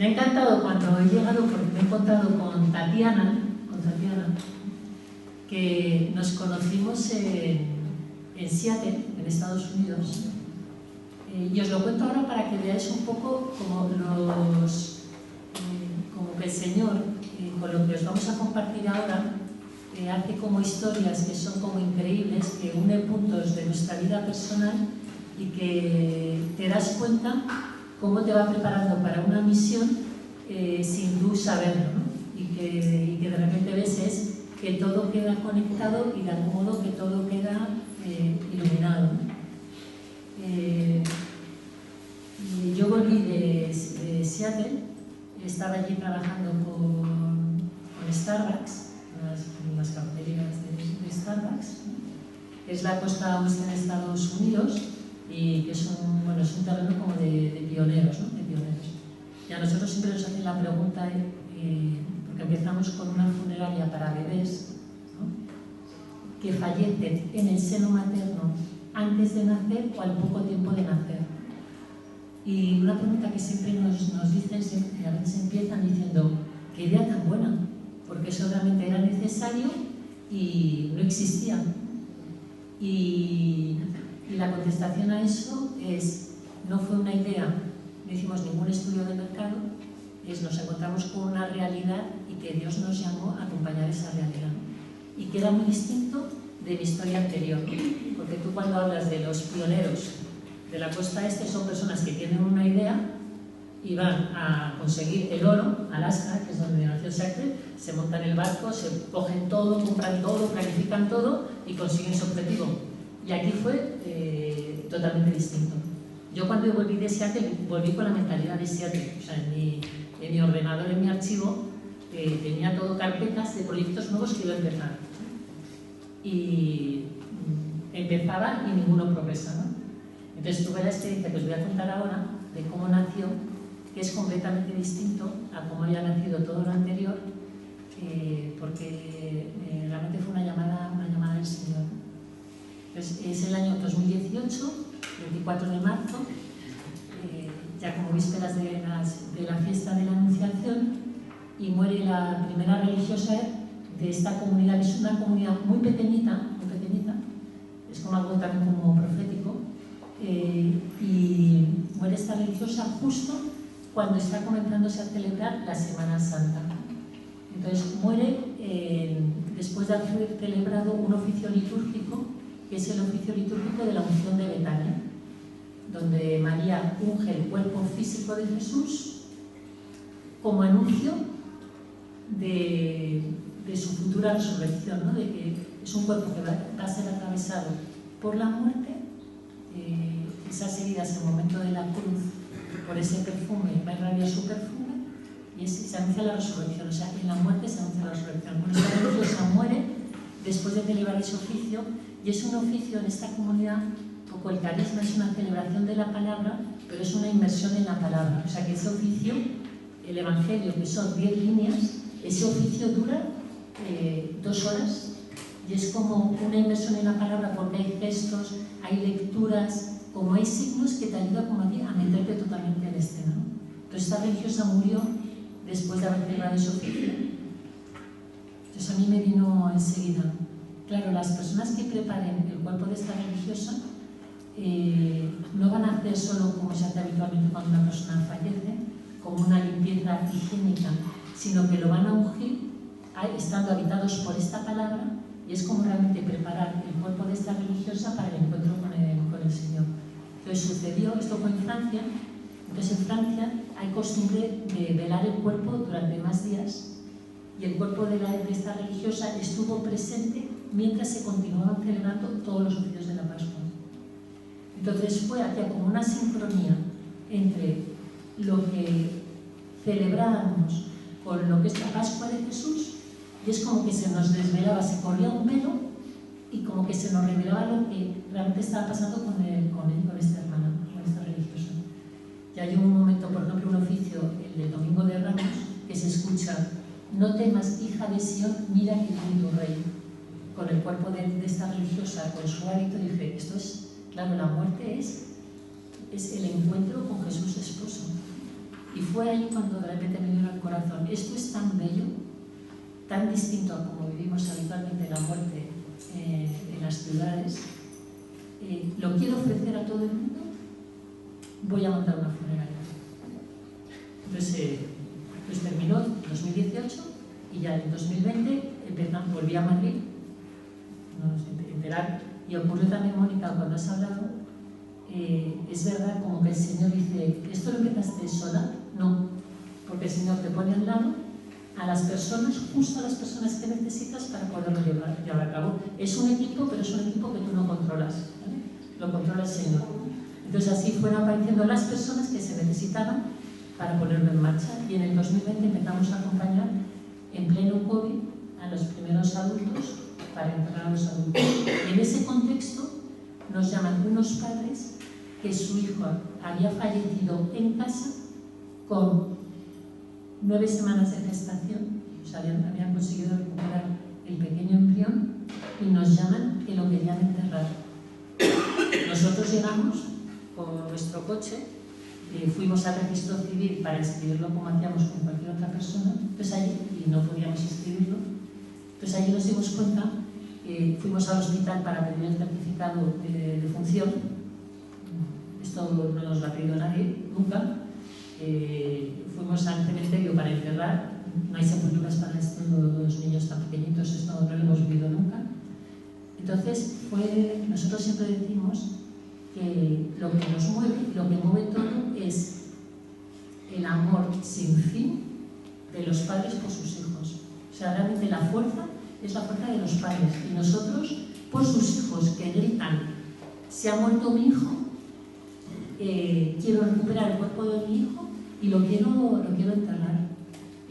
Me ha encantado cuando he llegado porque me he encontrado con Tatiana, que nos conocimos en Seattle, en Estados Unidos. Y os lo cuento ahora para que veáis un poco como que el Señor, con lo que os vamos a compartir ahora, hace como historias que son como increíbles, que une puntos de nuestra vida personal y que te das cuenta cómo te va preparando para una misión sin tú saberlo, ¿no? Y que de repente ves que todo queda conectado y de algún modo que todo queda iluminado, ¿no? Yo volví de Seattle, estaba allí trabajando con Starbucks, las cafeterías de Starbucks, ¿no? Es la costa oeste de Estados Unidos y que es un terreno como de pioneros, ¿no? De pioneros. Y a nosotros siempre nos hacen la pregunta, porque empezamos con una funeraria para bebés, ¿no? Que fallecen en el seno materno antes de nacer o al poco tiempo de nacer. Y una pregunta que siempre nos dicen, a veces empiezan diciendo, qué idea tan buena, porque eso realmente era necesario y no existía. Y la contestación a eso es, no fue una idea, no hicimos ningún estudio de mercado, nos encontramos con una realidad y que Dios nos llamó a acompañar esa realidad. Y que era muy distinto de mi historia anterior, porque tú cuando hablas de los pioneros de la costa este son personas que tienen una idea y van a conseguir el oro, Alaska, que es donde nació Shackleton, se montan el barco, se cogen todo, compran todo, planifican todo y consiguen su objetivo. Y aquí fue totalmente distinto. Yo cuando volví de Seattle, volví con la mentalidad de Seattle. O sea, en mi ordenador, en mi archivo, tenía todo carpetas de proyectos nuevos que iba a empezar. Y empezaba y ninguno progresa, ¿no? Entonces tuve la experiencia que os voy a contar ahora de cómo nació, que es completamente distinto a cómo había nacido todo lo anterior, porque realmente fue una llamada del Señor. Entonces, es el año 2018, 24 de marzo, ya como vísperas de la fiesta de la Anunciación, y muere la primera religiosa de esta comunidad. Es una comunidad muy pequeñita, es como algo también como profético, y muere esta religiosa justo cuando está comenzándose a celebrar la Semana Santa. Entonces muere después de haber celebrado un oficio litúrgico, que es el oficio litúrgico de la unción de Betania, donde María unge el cuerpo físico de Jesús como anuncio de su futura resurrección, ¿no? De que es un cuerpo que va a ser atravesado por la muerte, esas heridas en el momento de la cruz, por ese perfume, va a irradiar su perfume y se anuncia la resurrección. O sea, en la muerte se anuncia la resurrección. Bueno, esta religiosa muere después de celebrar ese oficio, y es un oficio en esta comunidad, poco el carisma es una celebración de la palabra, pero es una inmersión en la palabra. O sea que ese oficio, el Evangelio, que son 10 líneas, ese oficio dura 2 horas, y es como una inmersión en la palabra porque hay gestos, hay lecturas, como hay signos que te ayudan como a meterte totalmente en escena, ¿no? Entonces esta religiosa murió después de haber celebrado ese oficio. Entonces a mí me vino enseguida. Claro, las personas que preparen el cuerpo de esta religiosa no van a hacer solo como se hace habitualmente cuando una persona fallece, como una limpieza higiénica, sino que lo van a ungir estando habitados por esta palabra, y es como realmente preparar el cuerpo de esta religiosa para el encuentro con el Señor. Entonces sucedió, esto fue en Francia. Entonces en Francia hay costumbre de velar el cuerpo durante más días, y el cuerpo de esta religiosa estuvo presente mientras se continuaban celebrando todos los oficios de la Pascua. Entonces hacía como una sincronía entre lo que celebrábamos con lo que es la Pascua de Jesús, y es como que se nos desvelaba, se corría un velo y como que se nos revelaba lo que realmente estaba pasando con esta hermana, con esta religiosa. Y hay un momento, por ejemplo, un oficio, el del Domingo de Ramos, que se escucha: no temas, hija de Sión, mira que viene tu rey. Con el cuerpo de esta religiosa, con su hábito, dije, esto es, claro, la muerte es el encuentro con Jesús esposo. Y fue ahí cuando de repente me dio el corazón. Esto es tan bello, tan distinto a como vivimos habitualmente la muerte en las ciudades. Lo quiero ofrecer a todo el mundo, voy a montar una funeraria. Entonces, pues terminó en 2018 y ya en 2020 volví a Madrid, nos enteraron. Y ocurrió también, Mónica, cuando has hablado, es verdad como que el Señor dice, ¿esto lo empezaste sola? No, porque el Señor te pone al lado a las personas, justo a las personas que necesitas para poderlo llevar a cabo. Es un equipo, pero es un equipo que tú no controlas, ¿vale? Lo controla el Señor. Entonces así fueron apareciendo las personas que se necesitaban para ponerlo en marcha. Y en el 2020 empezamos a acompañar en pleno COVID a los primeros adultos para enterrar a los adultos. Y en ese contexto nos llaman unos padres que su hijo había fallecido en casa con 9 semanas de gestación, o sea, habían conseguido recuperar el pequeño embrión y nos llaman que lo querían enterrar. Nosotros llegamos con nuestro coche, fuimos al registro civil para inscribirlo como hacíamos con cualquier otra persona, pues allí, y no podíamos inscribirlo, pues allí nos dimos cuenta, fuimos al hospital para pedir el certificado de función, esto no nos lo ha pedido nadie, nunca. Fuimos al cementerio para enterrar, no hay sepulturas para estos niños tan pequeñitos, esto no lo hemos vivido nunca. Entonces, nosotros siempre decimos que lo que nos mueve, lo que mueve todo es el amor sin fin de los padres por sus hijos. O sea, realmente la fuerza es la fuerza de los padres. Y nosotros, por sus hijos que gritan, se ha muerto mi hijo, quiero recuperar el cuerpo de mi hijo y lo quiero enterrar.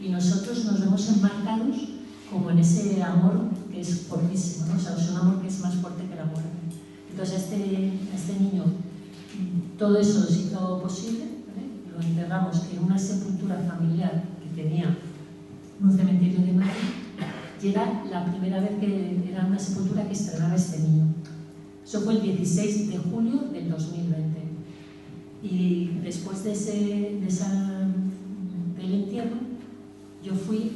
Y nosotros nos vemos enmarcados como en ese amor que es fortísimo, ¿no? O sea, es un amor que es más fuerte que la muerte. Entonces a este niño todo eso se hizo posible, ¿vale? Lo enterramos en una sepultura familiar que tenía un cementerio de Madrid y era la primera vez que era una sepultura que estrenaba este niño. Eso fue el 16 de julio del 2020. Y después del entierro, yo fui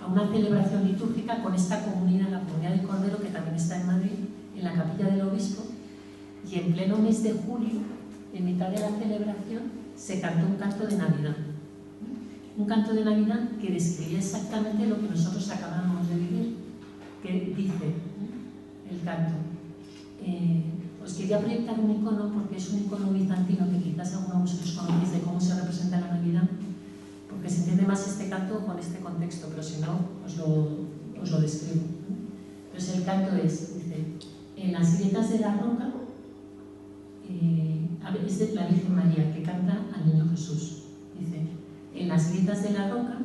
a una celebración litúrgica con esta comunidad, la comunidad del Cordero, que también está en Madrid, en la capilla del obispo, y en pleno mes de julio, en mitad de la celebración, se cantó un canto de Navidad. Un canto de Navidad que describía exactamente lo que nosotros acabábamos de vivir, que dice el canto. Os quería proyectar un icono porque es un icono bizantino que quizás algunos de vosotros conocéis de cómo se representa la Navidad, porque se entiende más este canto con este contexto, pero si no, os lo describo. Entonces el canto dice, en las grietas de la roca, es de la Virgen María que canta al niño Jesús. Dice, en las grietas de la roca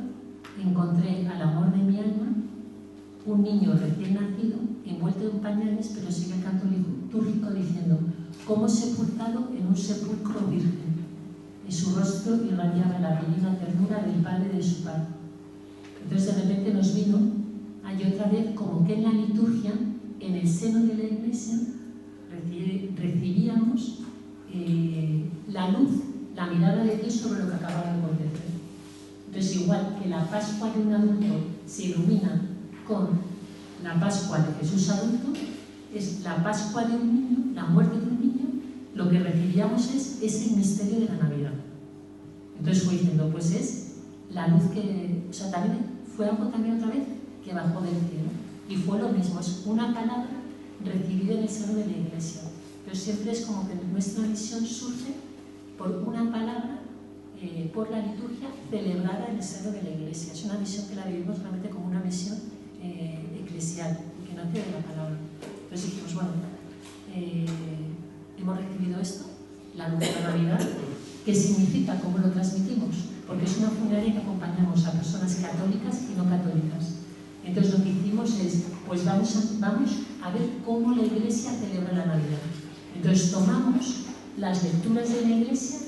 encontré al amor de mi alma, un niño recién nacido, envuelto en pañales, pero sigue el canto litúrgico diciendo, como sepultado en un sepulcro virgen. En su rostro irradiaba la divina ternura del Padre de su Padre. Entonces de repente nos vino ahí otra vez como que en la liturgia, en el seno de la Iglesia, recibíamos la luz, la mirada de Dios sobre lo que acaba de acontecer. Entonces igual que la Pascua de un adulto se ilumina con la Pascua de Jesús adulto, es la Pascua de un niño, la muerte de un niño, lo que recibíamos es ese misterio de la Navidad. Entonces fue diciendo, pues es la luz que, o sea, también fue algo también otra vez que bajó del cielo. Y fue lo mismo, es una palabra recibida en el seno de la Iglesia. Pero siempre es como que nuestra misión surge por una palabra, por la liturgia celebrada en el seno de la Iglesia. Es una misión que la vivimos realmente como una misión eclesial, que nace de la palabra. Entonces dijimos, bueno, hemos recibido esto, la luz de la Navidad, ¿qué significa? ¿Cómo lo transmitimos? Porque es una funeraria que acompañamos a personas católicas y no católicas. Entonces lo que hicimos es, pues vamos a ver cómo la Iglesia celebra la Navidad. Entonces tomamos las lecturas de la Iglesia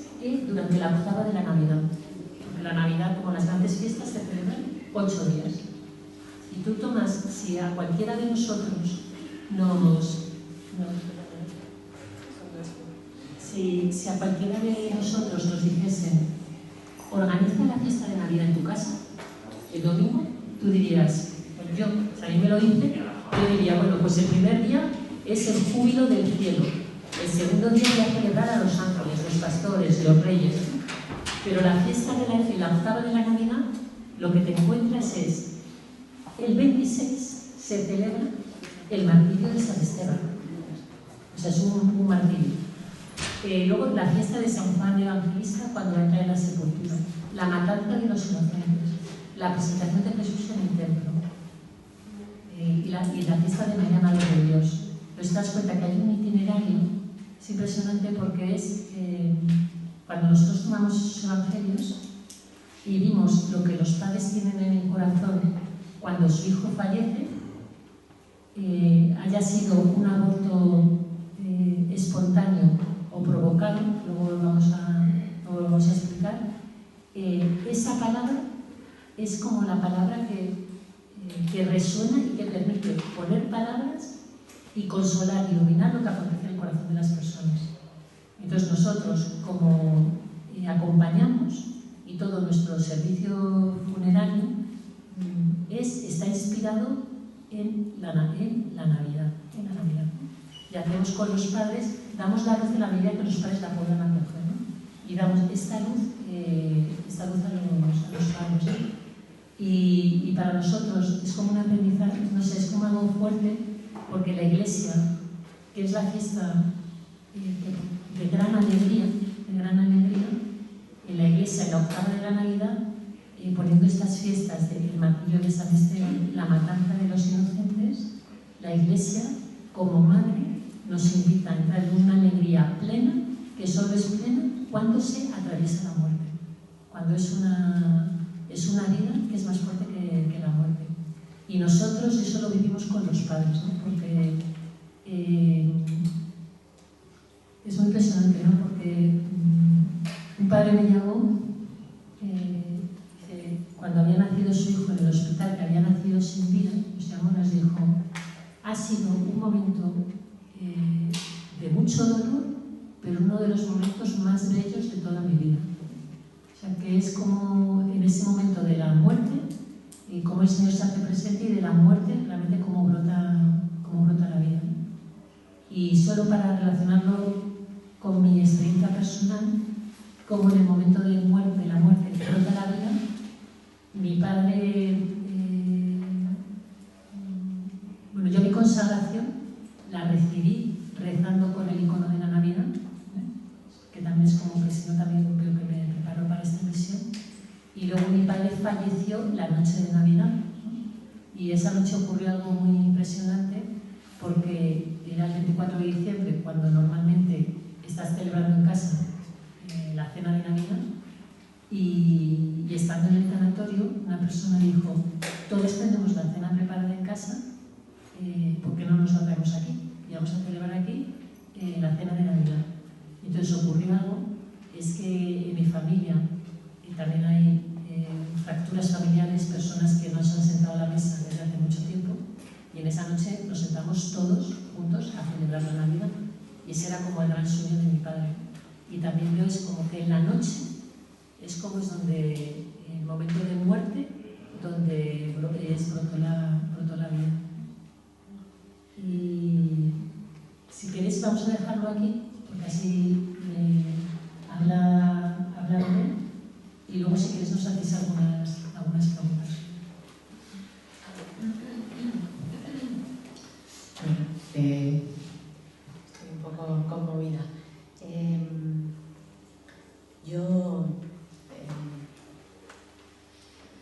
durante la octava de la Navidad. Porque la Navidad, como las grandes fiestas, se celebran 8 días. Y tú tomas, si a cualquiera de nosotros si a cualquiera de nosotros nos dijesen, organiza la fiesta de Navidad en tu casa, el domingo, tú dirías, pues yo, si a mí me lo dice, yo diría, bueno, pues el primer día es el júbilo del cielo, el segundo día voy a celebrar a los ángeles, los pastores, los reyes, pero la fiesta de la octava de la Navidad, lo que te encuentras es, el 26 se celebra el martirio de San Esteban, o sea, es un martirio. Luego la fiesta de San Juan Evangelista cuando entra en la sepultura, la matanza de los inocentes, la presentación de Jesús en el templo y la fiesta de María Madre de Dios. Pero te das cuenta que hay un itinerario, es impresionante porque es cuando nosotros tomamos esos evangelios y vimos lo que los padres tienen en el corazón cuando su hijo fallece, haya sido un aborto espontáneo o provocado, luego lo vamos a explicar, esa palabra es como la palabra que resuena y que permite poner palabras y consolar y dominar lo que acontece en el corazón de las personas. Entonces nosotros, como acompañamos y todo nuestro servicio funerario está inspirado en la Navidad. Y hacemos con los padres, damos la luz en la medida que los padres la puedan acoger, ¿no? Y damos esta luz a los padres, ¿no? Y para nosotros es como un aprendizaje, no sé, es como algo fuerte, porque la Iglesia, que es la fiesta de gran alegría, en la Iglesia, en la octava de la Navidad, poniendo estas fiestas del martirio de San Esteban, la matanza de los inocentes, la Iglesia, como madre, nos invita a entrar en una alegría plena, que solo es plena cuando se atraviesa la muerte, cuando es una vida que es más fuerte que la muerte. Y nosotros eso lo vivimos con los padres, ¿no? Porque es muy impresionante, ¿no? Porque un padre me llamó cuando había nacido su hijo en el hospital, que había nacido sin vida, nos llamó y nos dijo: ha sido un momento de mucho dolor, pero uno de los momentos más bellos de toda mi vida. O sea, que es como en ese momento de la muerte, y cómo el Señor se hace presente, y de la muerte realmente cómo brota la vida. Y solo para relacionarlo con mi experiencia personal, como en el momento de la muerte que brota la vida, mi padre, bueno, yo mi consagración la recibí rezando con el icono de la Navidad, que también es como que el Señor también creo que me preparó para esta misión. Y luego mi padre falleció la noche de Navidad, ¿no? Y esa noche ocurrió algo muy impresionante, porque era el 24 de diciembre, cuando normalmente estás celebrando en casa la cena de Navidad, y estando en el tanatorio, una persona dijo: todos tenemos la cena preparada en casa, ¿por qué no nos la traemos aquí? Y vamos a celebrar aquí la cena de Navidad. Entonces ocurrió algo, es que en mi familia también hay fracturas familiares, personas que no se han sentado a la mesa desde hace mucho tiempo, y en esa noche nos sentamos todos juntos a celebrar la Navidad, y ese era como el gran sueño de mi padre. Y también veo es como que en la noche es como es donde, en el momento de muerte, donde brotó la vida. Y si queréis vamos a dejarlo aquí, porque así habla de él, y luego si queréis nos hacéis algunas preguntas. Bueno, estoy un poco conmovida. Yo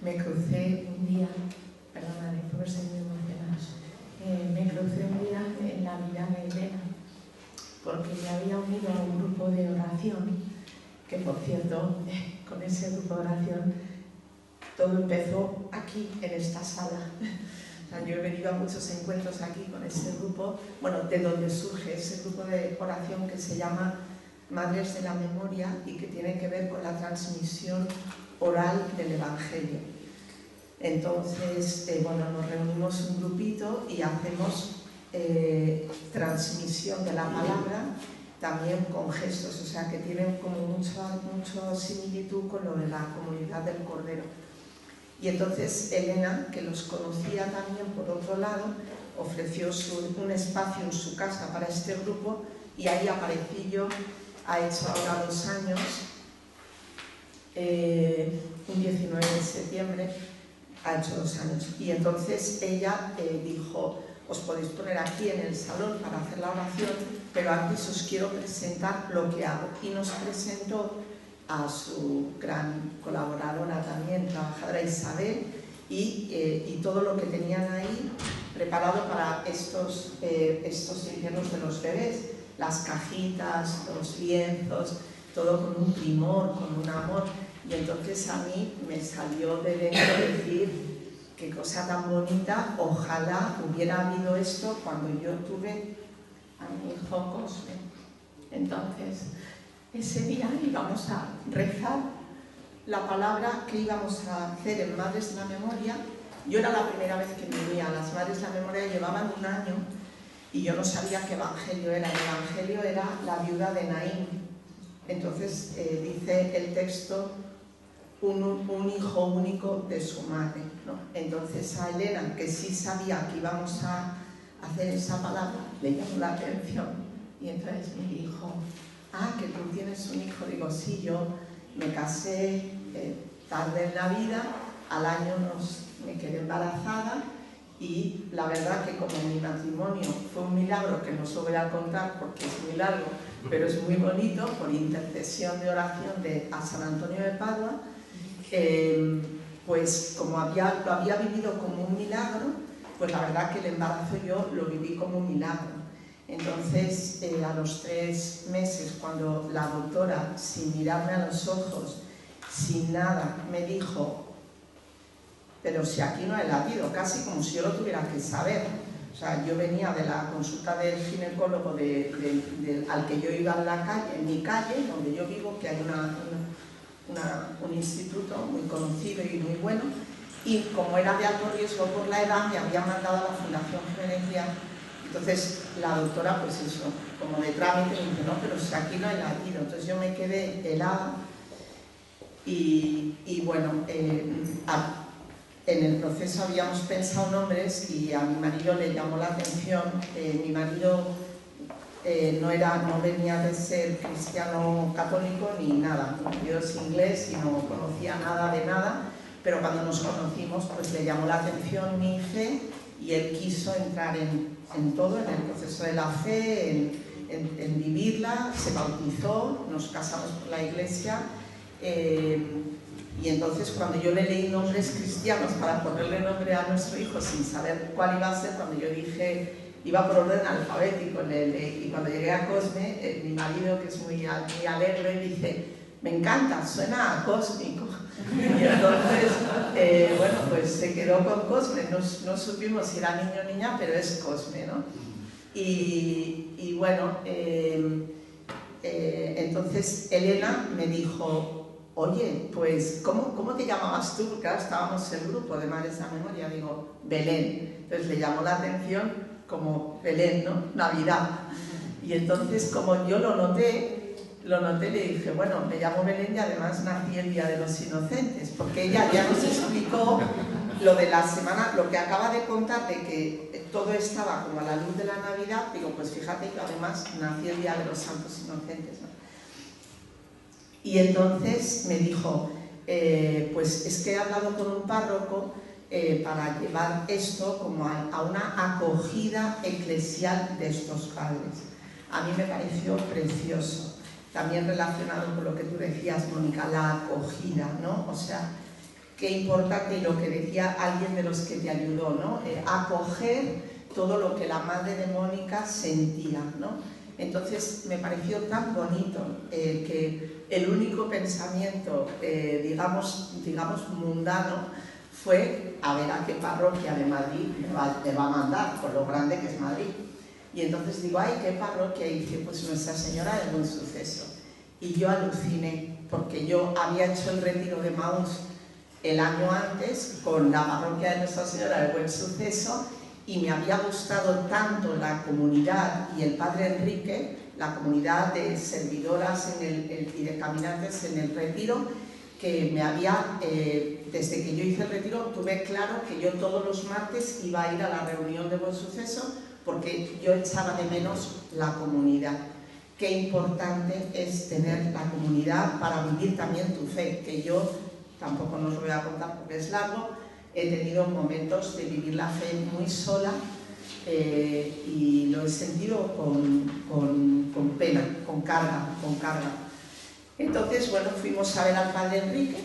me crucé un día, perdonad por verse muy emocionados, me crucé un día en la vida de Elena, porque me había unido a un grupo de oración, que por cierto, con ese grupo de oración, todo empezó aquí, en esta sala. O sea, yo he venido a muchos encuentros aquí con ese grupo, bueno, de donde surge ese grupo de oración que se llama Madres de la Memoria y que tiene que ver con la transmisión oral del Evangelio. Entonces, bueno, nos reunimos un grupito y hacemos transmisión de la palabra también con gestos, o sea que tienen como mucha similitud con lo de la comunidad del Cordero. Y entonces Elena, que los conocía también por otro lado, ofreció un espacio en su casa para este grupo, y ahí aparecí yo. Ha hecho ahora 2 años, un 19 de septiembre, ha hecho 2 años. Y entonces ella dijo: os podéis poner aquí en el salón para hacer la oración, pero antes os quiero presentar lo que hago. Y nos presentó a su gran colaboradora también, trabajadora, Isabel, y todo lo que tenían ahí preparado para estos inviernos de los bebés, las cajitas, los lienzos, todo con un primor, con un amor. Y entonces a mí me salió de dentro decir: qué cosa tan bonita, ojalá hubiera habido esto cuando yo tuve a mi hijo Cosme. Entonces, ese día íbamos a rezar la palabra que íbamos a hacer en Madres de la Memoria. Yo era la primera vez que me unía a las Madres de la Memoria, llevaban 1 año y yo no sabía qué evangelio era. El evangelio era la viuda de Naín. Entonces dice el texto: un hijo único de su madre, ¿no? Entonces a Elena, que sí sabía que íbamos a hacer esa palabra, le llamó la atención y entonces me dijo: ah, que tú tienes un hijo. Digo: sí, yo me casé tarde en la vida, al año me quedé embarazada, y la verdad que como mi matrimonio fue un milagro, que no os lo voy a contar porque es muy largo, pero es muy bonito, por intercesión de oración a San Antonio de Padua, pues como lo había vivido como un milagro, pues la verdad que el embarazo yo lo viví como un milagro. Entonces, a los 3 meses, cuando la doctora, sin mirarme a los ojos, sin nada, me dijo: pero si aquí no hay latido, casi como si yo lo tuviera que saber. O sea, yo venía de la consulta del ginecólogo al que yo iba en la calle, en mi calle, donde yo vivo, que hay un instituto muy conocido y muy bueno, y como era de alto riesgo por la edad, me había mandado a la Fundación Gerencia. Entonces la doctora, pues eso, como de trámite, me dice: no, pero si aquí no hay latido. Entonces yo me quedé helada y bueno, en el proceso habíamos pensado nombres y a mi marido le llamó la atención. Mi marido no venía de ser cristiano católico ni nada, mi marido es inglés y no conocía nada de nada, pero cuando nos conocimos pues le llamó la atención mi fe y él quiso entrar en todo, en el proceso de la fe, en vivirla, se bautizó, nos casamos por la iglesia. Y entonces cuando yo le leí nombres cristianos para ponerle nombre a nuestro hijo sin saber cuál iba a ser, cuando yo dije, iba por orden alfabético, y cuando llegué a Cosme, mi marido, que es muy alegre, dice: me encanta, suena a cósmico. Y entonces, bueno, pues se quedó con Cosme, no supimos si era niño o niña, pero es Cosme, ¿no? Y bueno, entonces Elena me dijo: oye, pues, ¿cómo te llamabas tú? Porque ahora estábamos en el grupo de Madres de la Memoria. Digo: Belén. Entonces le llamó la atención como Belén, ¿no? Navidad. Y entonces, como yo lo noté, le dije: bueno, me llamo Belén y además nací el Día de los Inocentes, porque ella ya nos explicó lo de la semana, lo que acaba de contar, de que todo estaba como a la luz de la Navidad. Digo: pues fíjate que además nací el Día de los Santos Inocentes, ¿no? Y entonces me dijo: pues es que he hablado con un párroco para llevar esto como a una acogida eclesial de estos padres. A mí me pareció precioso, también relacionado con lo que tú decías, Mónica, la acogida, ¿no? O sea, qué importante, y lo que decía alguien de los que te ayudó, ¿no? Acoger todo lo que la madre de Mónica sentía, ¿no? Entonces me pareció tan bonito que el único pensamiento, digamos mundano, fue a ver a qué parroquia de Madrid me va a mandar, por lo grande que es Madrid. Y entonces digo: ay, ¿qué parroquia? Y dice: pues Nuestra Señora del Buen Suceso. Y yo aluciné, porque yo había hecho el retiro de Maús el año antes con la parroquia de Nuestra Señora del Buen Suceso, y me había gustado tanto la comunidad y el padre Enrique la comunidad de servidoras y de caminantes en el retiro, que me había, desde que yo hice el retiro, tuve claro que yo todos los martes iba a ir a la reunión de Buen Suceso, porque yo echaba de menos la comunidad. Qué importante es tener la comunidad para vivir también tu fe, que yo tampoco nos lo voy a contar porque es largo. He tenido momentos de vivir la fe muy sola y lo he sentido con pena, con carga. Entonces, bueno, fuimos a ver al Padre Enrique.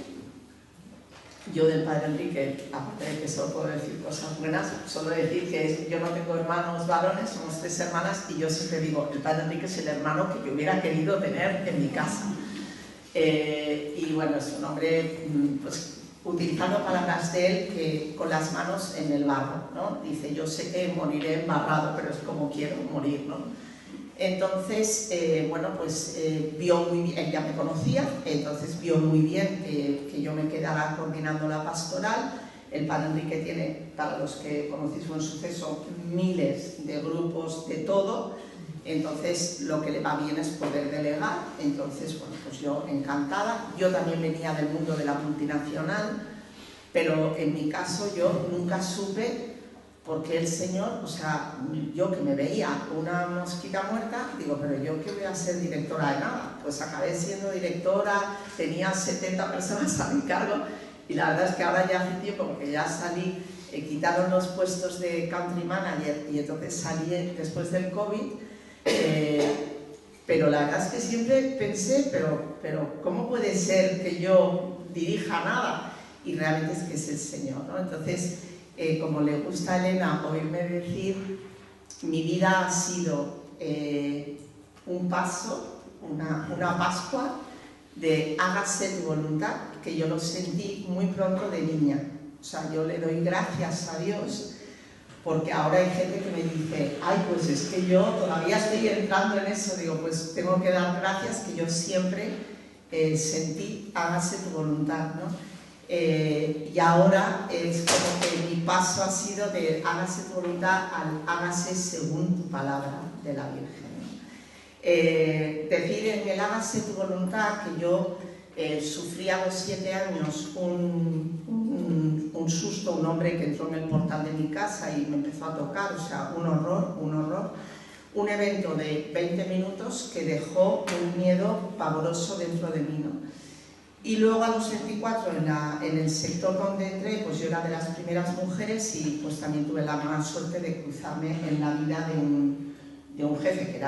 Yo del Padre Enrique, aparte de que solo puedo decir cosas buenas, solo decir que yo no tengo hermanos varones, somos 3 hermanas, y yo siempre digo, el Padre Enrique es el hermano que yo hubiera querido tener en mi casa. Y bueno, es un hombre, pues, utilizando palabras de él, que con las manos en el barro, ¿no? Dice, yo sé que moriré embarrado, pero es como quiero morir, ¿no? Entonces, bueno, pues vio muy bien, él ya me conocía, entonces vio muy bien que yo me quedara coordinando la pastoral. El Padre Enrique tiene, para los que conocéis Buen Suceso, miles de grupos de todo, entonces lo que le va bien es poder delegar. Entonces, bueno, pues yo encantada. Yo también venía del mundo de la multinacional, pero en mi caso yo nunca supe por qué el Señor, o sea, yo que me veía una mosquita muerta, digo, pero yo que voy a ser directora de nada. Pues acabé siendo directora, tenía 70 personas a mi cargo, y la verdad es que ahora ya hace tiempo, porque ya salí, quitaron los puestos de country manager y entonces salí después del COVID. Pero la verdad es que siempre pensé, pero ¿cómo puede ser que yo dirija nada? Y realmente es que es el Señor, ¿no? Entonces, como le gusta a Elena oírme decir, mi vida ha sido un paso, una Pascua de hágase tu voluntad, que yo lo sentí muy pronto de niña. O sea, yo le doy gracias a Dios, porque ahora hay gente que me dice, ay, pues es que yo todavía estoy entrando en eso. Digo, pues tengo que dar gracias, que yo siempre sentí, hágase tu voluntad, ¿no? Y ahora es como que mi paso ha sido de hágase tu voluntad al hágase según tu palabra de la Virgen, ¿no? Decir en el hágase tu voluntad que yo sufrí a los 7 años un susto, un hombre que entró en el portal de mi casa y me empezó a tocar, o sea, un horror. Un evento de 20 minutos que dejó un miedo pavoroso dentro de mí, ¿no? Y luego a los 24, en el sector donde entré, pues yo era de las primeras mujeres y pues también tuve la gran suerte de cruzarme en la vida de un jefe que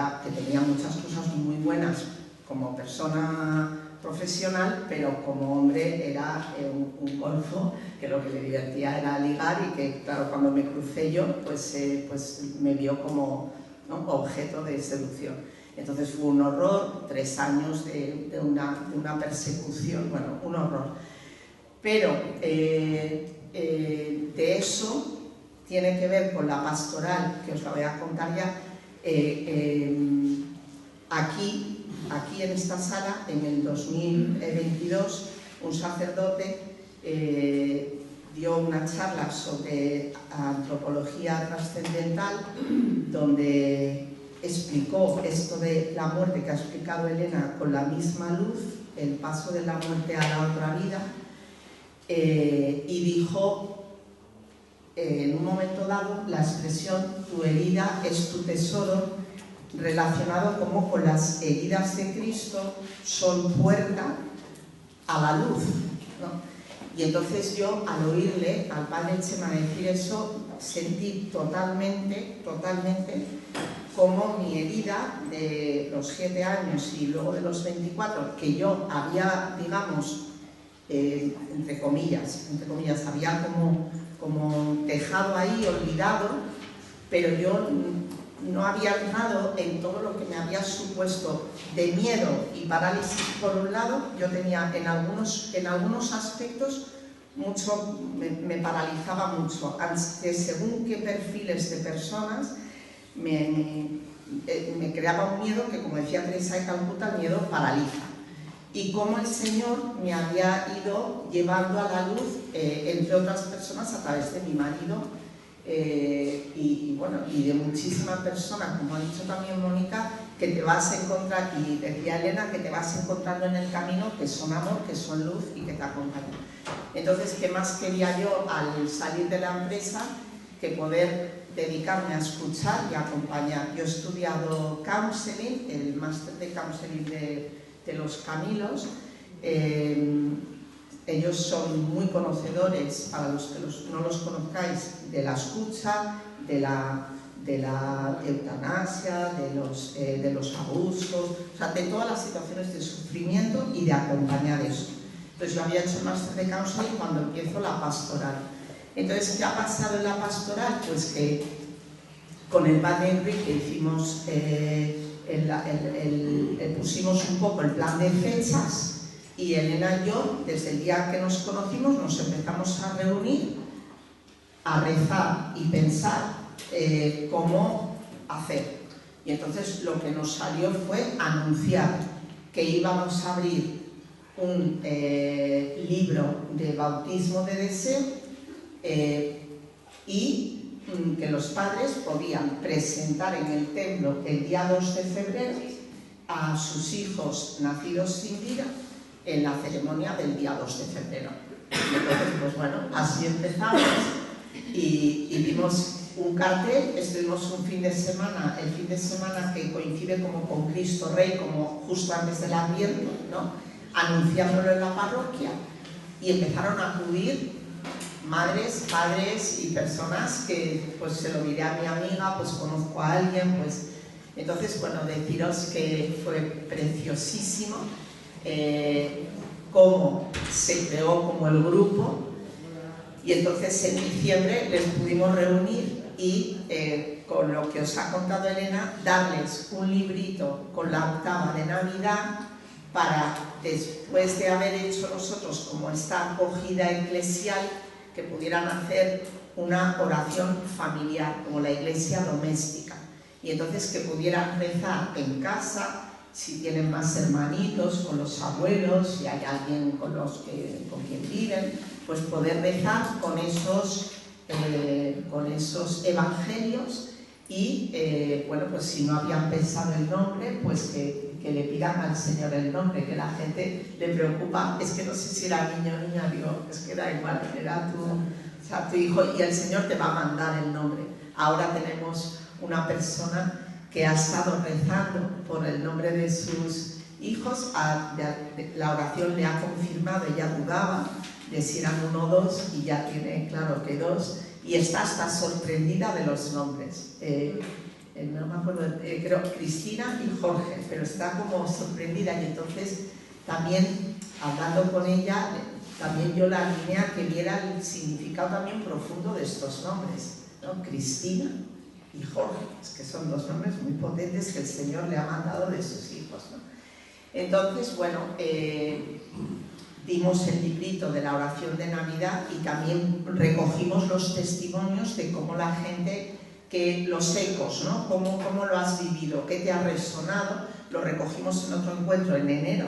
tenía muchas cosas muy buenas como persona profesional, pero como hombre era un golfo, que lo que le divertía era ligar y que, claro, cuando me crucé yo, pues me vio como, ¿no?, objeto de seducción. Entonces fue un horror, 3 años de una persecución, bueno, un horror. Pero de eso tiene que ver con la pastoral, que os la voy a contar ya. Aquí en esta sala, en el 2022, un sacerdote dio una charla sobre antropología trascendental, donde explicó esto de la muerte que ha explicado Elena con la misma luz, el paso de la muerte a la otra vida, y dijo en un momento dado la expresión tu herida es tu tesoro, relacionado como con las heridas de Cristo son puerta a la luz, ¿no? Y entonces yo, al oírle al Padre Chema decir eso, sentí totalmente como mi herida de los 7 años y luego de los 24, que yo había, digamos, entre comillas, había como dejado ahí, olvidado, pero yo no había entrado en todo lo que me había supuesto de miedo y parálisis. Por un lado, yo tenía en algunos aspectos mucho, me paralizaba mucho, según qué perfiles de personas me creaba un miedo que, como decía Teresa de Calcuta, el miedo paraliza. Y cómo el Señor me había ido llevando a la luz, entre otras personas, a través de mi marido, y bueno, y de muchísimas personas, como ha dicho también Mónica, que te vas a encontrar, y decía Elena, que te vas encontrando en el camino, que son amor, que son luz y que te acompañan. Entonces, ¿qué más quería yo al salir de la empresa que poder dedicarme a escuchar y a acompañar? Yo he estudiado counseling, el máster de counseling de los Camilos. Ellos son muy conocedores, para los que no los conozcáis, de la escucha, de la eutanasia, de los abusos, o sea, de todas las situaciones de sufrimiento y de acompañar eso. Entonces yo había hecho el máster de counseling cuando empiezo la pastoral. Entonces, ¿qué ha pasado en la pastoral? Pues que con el Bannerry que hicimos, pusimos un poco el plan de fechas, y Elena y yo, desde el día que nos conocimos, nos empezamos a reunir, a rezar y pensar cómo hacer. Y entonces lo que nos salió fue anunciar que íbamos a abrir un libro de bautismo de deseo y que los padres podían presentar en el templo el día 2 de febrero a sus hijos nacidos sin vida en la ceremonia del día 2 de febrero. Entonces, pues bueno, así empezamos y vimos un cartel, estuvimos un fin de semana, el fin de semana que coincide como con Cristo Rey, como justo antes del Adviento, ¿no?, anunciándolo en la parroquia, y empezaron a acudir madres, padres y personas que pues se lo diré a mi amiga, pues conozco a alguien, pues entonces, bueno, deciros que fue preciosísimo cómo se creó como el grupo, y entonces en diciembre les pudimos reunir y con lo que os ha contado Elena, darles un librito con la octava de Navidad para, después de haber hecho nosotros como esta acogida eclesial, que pudieran hacer una oración familiar, como la iglesia doméstica, y entonces que pudieran rezar en casa, si tienen más hermanitos, con los abuelos, si hay alguien con quien viven, pues poder rezar con esos evangelios, y bueno, pues si no habían pensado el nombre, pues que le pidan al Señor el nombre, que la gente le preocupa, es que no sé si era niño o niña, digo, es que da igual, era tu hijo, y el Señor te va a mandar el nombre. Ahora tenemos una persona que ha estado rezando por el nombre de sus hijos, la oración le ha confirmado, ella dudaba de si eran 1 o 2, y ya tiene claro que 2, y está hasta sorprendida de los nombres. No me acuerdo, creo Cristina y Jorge, pero está como sorprendida, y entonces también hablando con ella, también yo la animé a que viera el significado también profundo de estos nombres, ¿no? Cristina y Jorge, es que son 2 nombres muy potentes que el Señor le ha mandado de sus hijos, ¿no? Entonces, bueno, dimos el librito de la oración de Navidad y también recogimos los testimonios de cómo la gente, que los ecos, ¿no? Cómo lo has vivido, qué te ha resonado. Lo recogimos en otro encuentro en enero,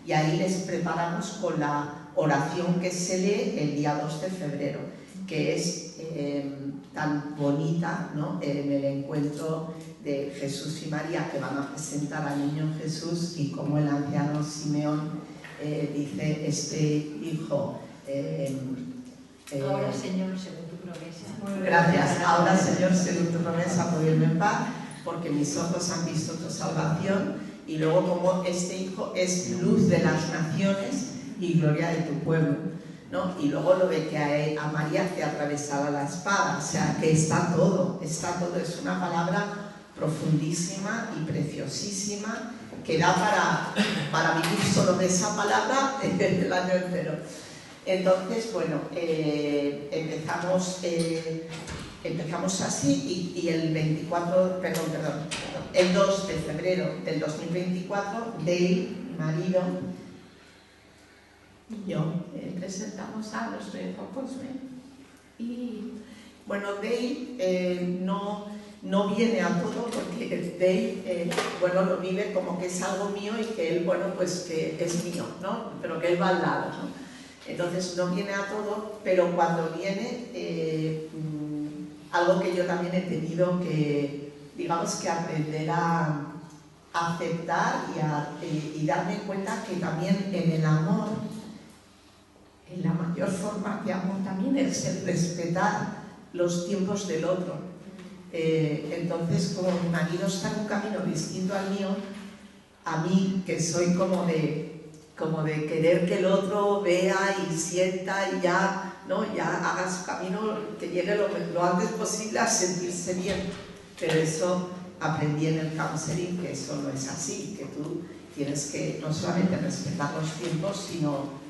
y ahí les preparamos con la oración que se lee el día 2 de febrero, que es tan bonita, ¿no?, en el encuentro de Jesús y María, que van a presentar al niño Jesús, y como el anciano Simeón dice, este hijo... ahora, Señor, según tu promesa. Gracias. Ahora, Señor, según tu promesa, puedo irme en paz, porque mis ojos han visto tu salvación. Y luego, como este hijo es luz de las naciones y gloria de tu pueblo, ¿no? Y luego lo de que a María te atravesaba la espada, o sea, que está todo, es una palabra profundísima y preciosísima, que da para vivir solo de esa palabra el año entero. Entonces, bueno, empezamos así, y el 2 de febrero del 2024, Dale, mi marido, y yo presentamos a los Cosme. Y bueno, Dale no viene a todo, porque Dale bueno, lo vive como que es algo mío, y que él, bueno, pues que es mío, ¿no? Pero que él va al lado, ¿no? Entonces no viene a todo, pero cuando viene, algo que yo también he tenido que, digamos, que aprender a aceptar y darme cuenta que también en el amor, en la mayor forma de amor también es el respetar los tiempos del otro. Entonces, como mi marido está en un camino distinto al mío, a mí, que soy como de querer que el otro vea y sienta y ya, ¿no? Ya haga su camino, que llegue lo antes posible a sentirse bien. Pero eso aprendí en el counseling, que eso no es así, que tú tienes que no solamente respetar los tiempos, sino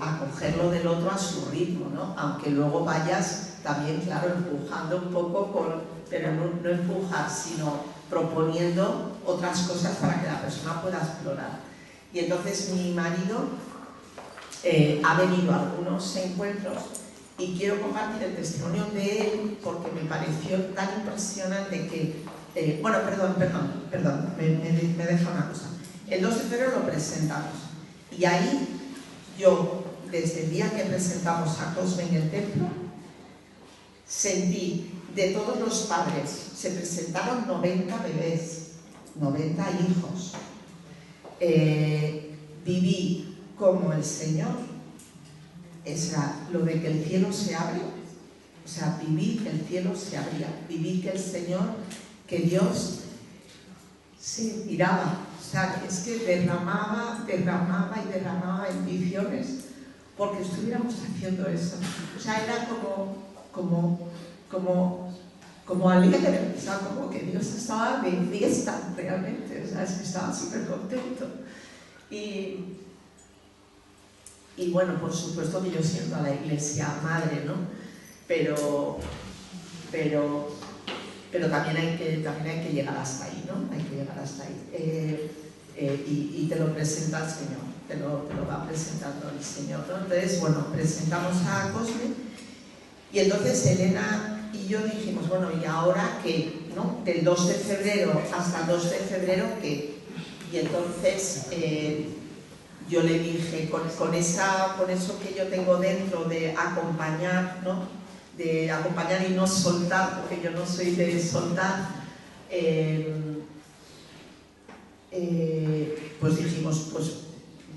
acogerlo del otro a su ritmo, ¿no? Aunque luego vayas también, claro, empujando un poco, pero no empujar, sino proponiendo otras cosas para que la persona pueda explorar. Y entonces mi marido ha venido a algunos encuentros y quiero compartir el testimonio de él porque me pareció tan impresionante que... bueno, perdón, me deja una cosa. El 2 de febrero lo presentamos y ahí yo, desde el día que presentamos a Cosme en el templo, sentí de todos los padres, se presentaron 90 bebés, 90 hijos. Viví como el Señor, lo de que el cielo se abre, o sea, viví que el cielo se abría, viví que el Señor, que Dios se miraba, o sea, es que derramaba bendiciones porque estuviéramos haciendo eso. O sea, era como alegre, o sea, como que Dios estaba de fiesta realmente, o sea, es que estaba súper contento. Y bueno, por supuesto que yo siento a la iglesia madre, ¿no? Pero también hay que llegar hasta ahí, ¿no? Hay que llegar hasta ahí. Y te lo presenta el Señor, te lo va presentando el Señor, ¿no? Entonces, bueno, presentamos a Cosme y entonces Elena y yo dijimos, bueno, ¿y ahora qué? ¿No? Del 2 de febrero hasta el 2 de febrero, ¿qué? Y entonces yo le dije, con eso que yo tengo dentro de acompañar, ¿no? De acompañar y no soltar, porque yo no soy de soltar, pues dijimos, pues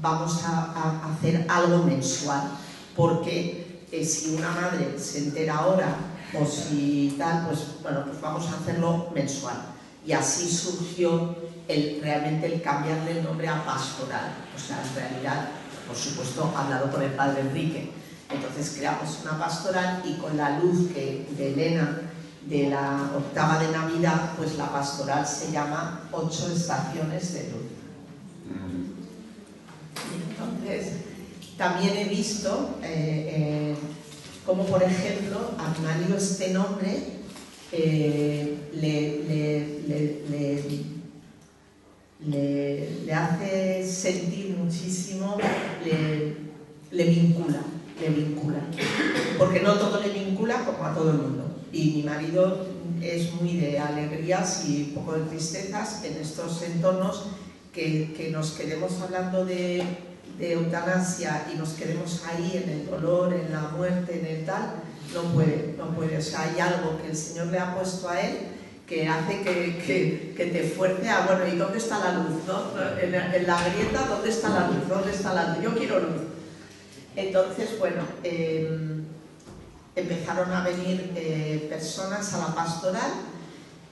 vamos a hacer algo mensual, porque si una madre se entera ahora o si tal, pues bueno, pues vamos a hacerlo mensual. Y así surgió realmente el cambiarle el nombre a Pastoral. O sea, en realidad, por supuesto, hablado con el padre Enrique. Entonces creamos una pastoral y con la luz de Elena de la octava de Navidad, pues la pastoral se llama 8 estaciones de luz. Entonces, también he visto como, por ejemplo, a mi marido este nombre le hace sentir muchísimo, le vincula, porque no todo le vincula como a todo el mundo. Y mi marido es muy de alegrías y un poco de tristezas en estos entornos que nos quedemos hablando de eutanasia y nos quedemos ahí en el dolor, en la muerte, en el tal, no puede. O sea, hay algo que el Señor le ha puesto a él que hace que te fuerce a, bueno, ¿y dónde está la luz? ¿No? En la grieta, ¿dónde está la luz? ¿Dónde está la luz? Yo quiero luz. Entonces, bueno, empezaron a venir personas a la pastoral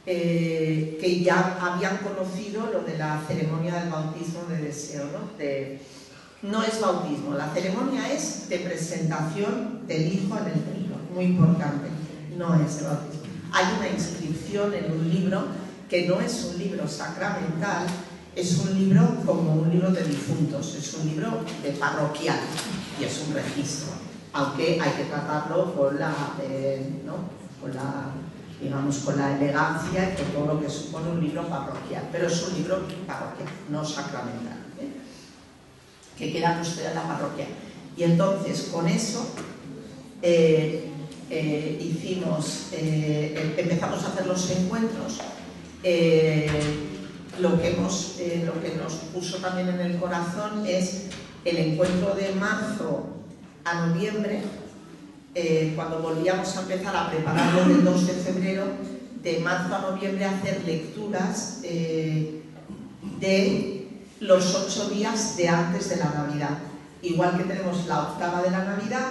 que ya habían conocido lo de la ceremonia del bautismo de deseo, ¿no? No es bautismo, la ceremonia es de presentación del hijo en el templo, muy importante, no es de bautismo. Hay una inscripción en un libro que no es un libro sacramental, es un libro como un libro de difuntos, es un libro de parroquial y es un registro, aunque hay que tratarlo con con la elegancia y con todo lo que supone un libro parroquial, pero es un libro parroquial, no sacramental, que queda custodiado en la parroquia. Y entonces con eso empezamos a hacer los encuentros. Lo que nos puso también en el corazón es el encuentro de marzo a noviembre, cuando volvíamos a empezar a prepararlo del 2 de febrero, de marzo a noviembre, hacer lecturas de los 8 días de antes de la Navidad. Igual que tenemos la octava de la Navidad,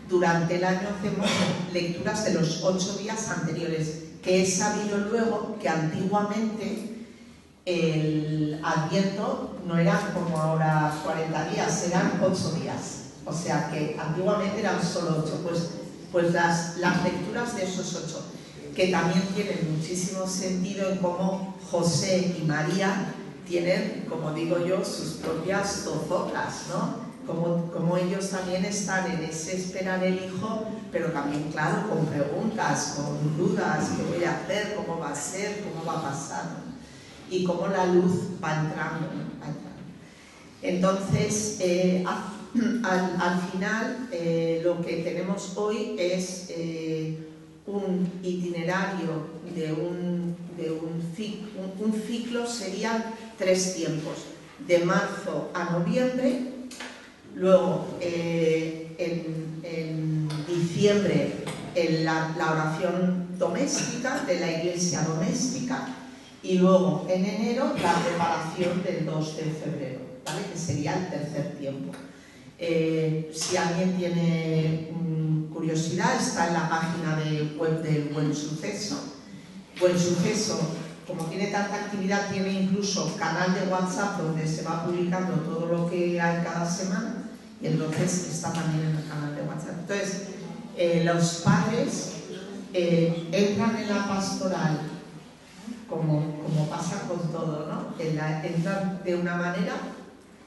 durante el año hacemos lecturas de los 8 días anteriores, que he sabido luego que antiguamente el Adviento no era como ahora 40 días, eran 8 días. O sea que antiguamente eran solo 8, pues las lecturas de esos 8, que también tienen muchísimo sentido en cómo José y María tienen, como digo yo, sus propias dozotras, ¿no? Como ellos también están en ese esperar el hijo, pero también, claro, con preguntas, con dudas, ¿qué voy a hacer? ¿Cómo va a ser? ¿Cómo va a pasar? Y cómo la luz va entrando, ¿no? Va entrando. Entonces, al final, lo que tenemos hoy es un itinerario de un ciclo, serían 3 tiempos, de marzo a noviembre. Luego, en diciembre, la oración doméstica, de la iglesia doméstica, y luego en enero la preparación del 2 de febrero, ¿vale? Que sería el tercer tiempo. Si alguien tiene curiosidad, está en la página web del Buen Suceso. Buen Suceso, como tiene tanta actividad, tiene incluso canal de WhatsApp donde se va publicando todo lo que hay cada semana, y entonces está también en el canal de WhatsApp. Entonces, los padres entran en la pastoral como pasa con todo, ¿no? Entran de una manera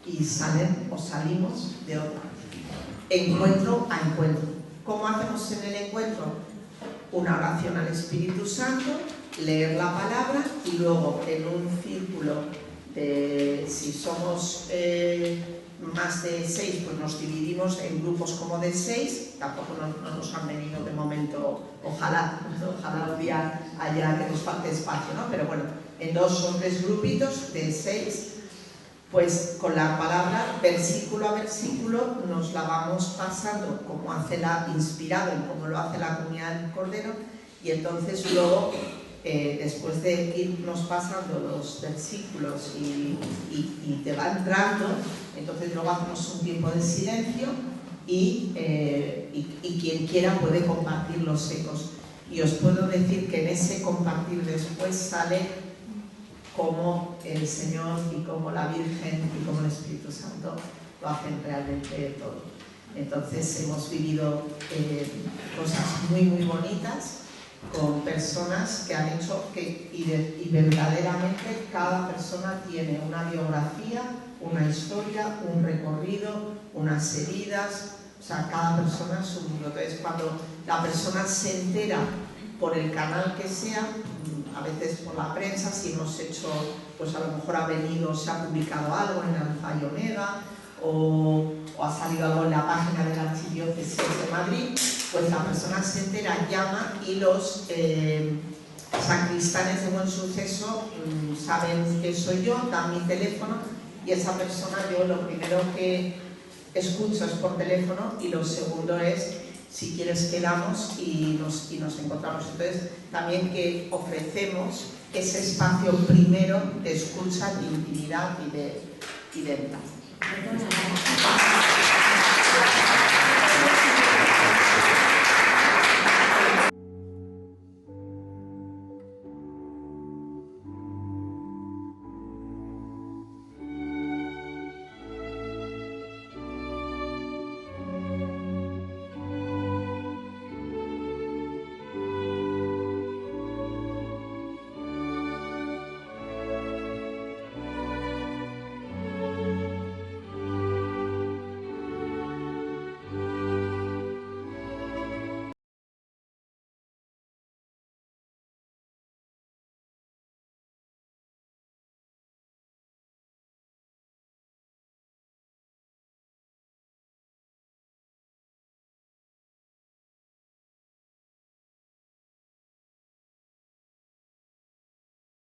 y salen o salimos de otra. Encuentro a encuentro. ¿Cómo hacemos en el encuentro? Una oración al Espíritu Santo, leer la palabra y luego en un círculo de, si somos más de 6, pues nos dividimos en grupos como de 6, tampoco no nos han venido de momento, ojalá un día haya que nos falte espacio, ¿no? Pero bueno, en 2 o 3 grupitos de 6, pues con la palabra, versículo a versículo, nos la vamos pasando como hace inspirado en como lo hace la comunidad del Cordero, y entonces luego, después de irnos pasando los versículos y te va entrando, entonces luego hacemos un tiempo de silencio y quien quiera puede compartir los ecos. Y os puedo decir que en ese compartir después sale cómo el Señor y cómo la Virgen y cómo el Espíritu Santo lo hacen realmente todo. Entonces hemos vivido cosas muy muy bonitas con personas que han hecho y verdaderamente cada persona tiene una biografía, una historia, un recorrido, unas heridas. O sea, cada persona es un mundo. Entonces, cuando la persona se entera por el canal que sea, a veces por la prensa, si hemos hecho, pues a lo mejor ha venido, se ha publicado algo en Alfa y Omega, o ha salido algo en la página de la Archidiócesis de Madrid, pues la persona se entera, llama y los sacristanes de Buen Suceso saben que soy yo, dan mi teléfono, y esa persona, yo lo primero que escucho es por teléfono, y lo segundo es si quieres quedamos y nos encontramos. Entonces también que ofrecemos ese espacio primero de escucha, de intimidad y de entrada.